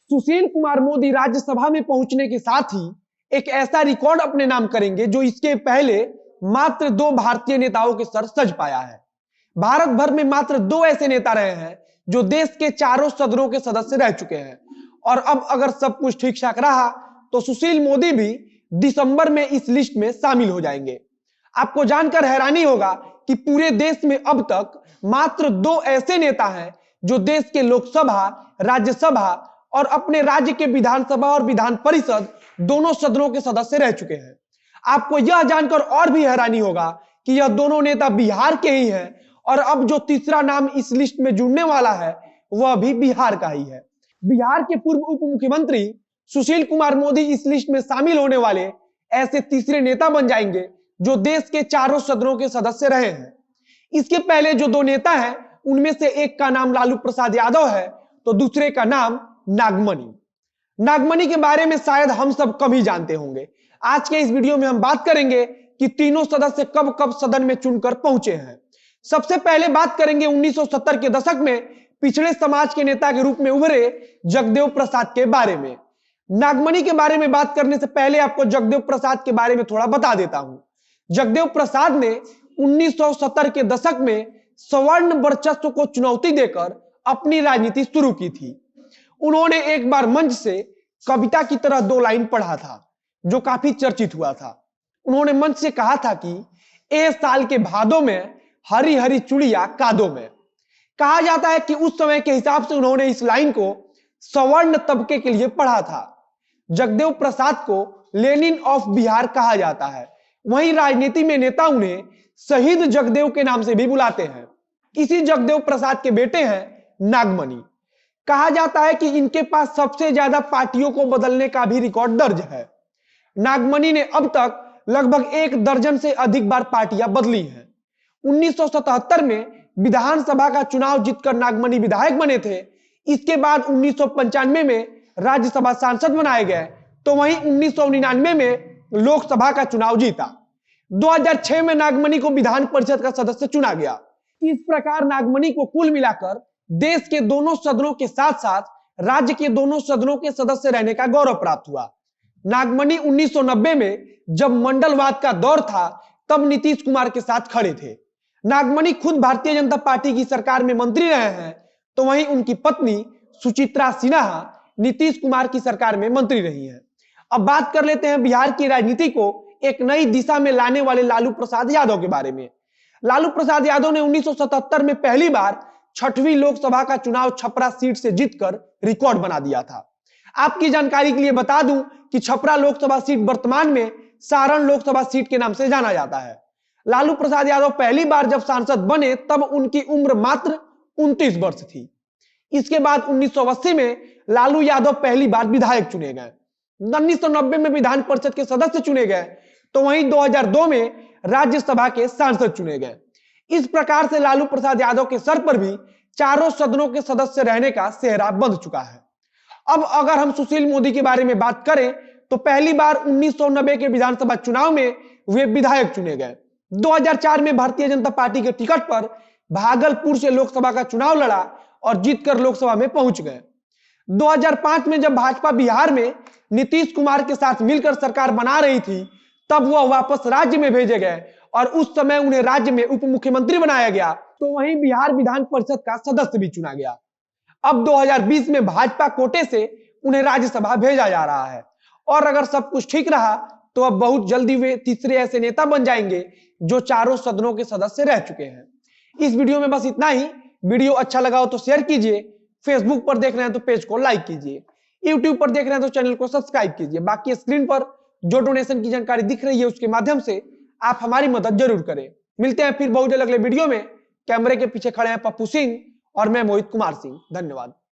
सुशील कुमार मोदी राज्यसभा में पहुंचने के साथ ही एक ऐसा रिकॉर्ड अपने नाम करेंगे जो इसके पहले मात्र 2 भारतीय नेताओं के सर सज पाया है। भारत भर में मात्र 2 ऐसे नेता रहे हैं जो देश के चारों सदनों के सदस्य रह चुके हैं और अब अगर सब कुछ ठीक ठाक रहा तो सुशील मोदी भी दिसंबर में इस लिस्ट में शामिल हो जाएंगे। आपको जानकर हैरानी होगा कि पूरे देश में अब तक मात्र 2 ऐसे नेता हैं जो देश के लोकसभा, राज्यसभा और अपने राज्य के विधानसभा और विधान परिषद दोनों सदनों के सदस्य रह चुके हैं। आपको यह जानकर और भी हैरानी होगा कि यह दोनों नेता बिहार के ही हैं और अब जो तीसरा नाम इस लिस्ट में जुड़ने वाला है वह भी बिहार का ही है। बिहार के पूर्व उप मुख्यमंत्री सुशील कुमार मोदी इस लिस्ट में शामिल होने वाले ऐसे तीसरे नेता बन जाएंगे जो देश के चारों सदनों के सदस्य रहे हैं। इसके पहले जो 2 नेता हैं उनमें से एक का नाम लालू प्रसाद यादव है तो दूसरे का नाम नागमणि। नागमणि के बारे में शायद हम सब कम ही जानते होंगे। आज के इस वीडियो में हम बात करेंगे कि तीनों सदस्य कब कब सदन में चुनकर पहुंचे हैं। सबसे पहले बात करेंगे 1970 के दशक में पिछड़े समाज के नेता के रूप में उभरे जगदेव प्रसाद के बारे में। नागमणि के बारे में बात करने से पहले आपको जगदेव प्रसाद के बारे में थोड़ा बता देता हूं। जगदेव प्रसाद ने 1970 के दशक में सवर्ण वर्चस्व को चुनौती देकर अपनी राजनीति शुरू की थी। उन्होंने एक बार मंच से कविता की तरह 2 लाइन पढ़ा था जो काफी चर्चित हुआ था। उन्होंने मंच से कहा था कि ए साल के भादों में हरी हरी चुड़िया कादों में। कहा जाता है कि उस समय के हिसाब से उन्होंने इस लाइन को सवर्ण तबके के लिए पढ़ा था। जगदेव प्रसाद को लेनिन ऑफ बिहार कहा जाता है। वहीं राजनीति में नेता उन्हें शहीद जगदेव के नाम से भी बुलाते हैं। इसी जगदेव प्रसाद के बेटे हैं नागमणि। कहा जाता है कि इनके पास सबसे ज्यादा पार्टियों को बदलने का भी रिकॉर्ड दर्ज है। नागमणि ने अब तक लगभग 1 दर्जन से अधिक बार पार्टियां बदली हैं। 1977 में विधानसभा का चुनाव जीतकर नागमणि विधायक बने थे। इसके बाद 1995 में राज्यसभा सांसद बनाए गए तो वहीं 1999 में लोकसभा का चुनाव जीता। 2006 में नागमणि को विधान परिषद का सदस्य चुना गया। इस प्रकार नागमणि को कुल मिलाकर देश के दोनों सदनों के साथ साथ राज्य के दोनों सदनों के सदस्य रहने का गौरव प्राप्त हुआ। नागमणि 1990 में जब मंडलवाद का दौर था तब नीतीश कुमार के साथ खड़े थे। नागमणि खुद भारतीय जनता पार्टी की सरकार में मंत्री रहे हैं तो वहीं उनकी पत्नी सुचित्रा सिन्हा नीतीश कुमार की सरकार में मंत्री रही हैं। अब बात कर लेते हैं बिहार की राजनीति को एक नई दिशा में लाने वाले लालू प्रसाद यादव के बारे में। लालू प्रसाद यादव ने 1977 में पहली बार 6वीं लोकसभा का चुनाव छपरा सीट से जीतकर रिकॉर्ड बना दिया था। आपकी जानकारी के लिए बता दूं कि छपरा लोकसभा सीट वर्तमान में सारण लोकसभा सीट के नाम से जाना जाता है। लालू प्रसाद यादव पहली बार जब सांसद बने तब उनकी उम्र मात्र 29 वर्ष थी। इसके बाद 1980 में लालू यादव पहली बार विधायक चुने गए। 1990 में विधान परिषद के सदस्य चुने गए तो वहीं 2002 में राज्यसभा के सांसद चुने गए। इस प्रकार से लालू प्रसाद यादव के सर पर भी चारों सदनों के सदस्य रहने का सेहरा बंध चुका है। अब अगर हम सुशील मोदी के बारे में बात करें तो पहली बार 1990 के विधानसभा चुनाव में वे विधायक चुने गए। 2004 में भारतीय जनता पार्टी के टिकट पर भागलपुर से लोकसभा का चुनाव लड़ा और जीतकर लोकसभा में पहुंच गए। 2005 में जब भाजपा बिहार में नीतीश कुमार के साथ मिलकर सरकार बना रही थी तब वह वापस राज्य में भेजे गए और उस समय उन्हें राज्य में उप मुख्यमंत्री बनाया गया तो वहीं बिहार विधान परिषद का सदस्य भी चुना गया। अब 2020 में भाजपा कोटे से उन्हें राज्यसभा भेजा जा रहा है और अगर सब कुछ ठीक रहा तो अब बहुत जल्दी वे तीसरे ऐसे नेता बन जाएंगे जो चारों सदनों के सदस्य रह चुके हैं। इस वीडियो में बस इतना ही। वीडियो अच्छा लगा हो तो शेयर कीजिए। फेसबुक पर देख रहे हैं तो पेज को लाइक कीजिए। यूट्यूब पर देख रहे हैं तो चैनल को सब्सक्राइब कीजिए। बाकी स्क्रीन पर जो डोनेशन की जानकारी दिख रही है उसके माध्यम से आप हमारी मदद जरूर करें। मिलते हैं फिर बहुत जल्द अगले वीडियो में। कैमरे के पीछे खड़े हैं पप्पू सिंह और मैं मोहित कुमार सिंह। धन्यवाद।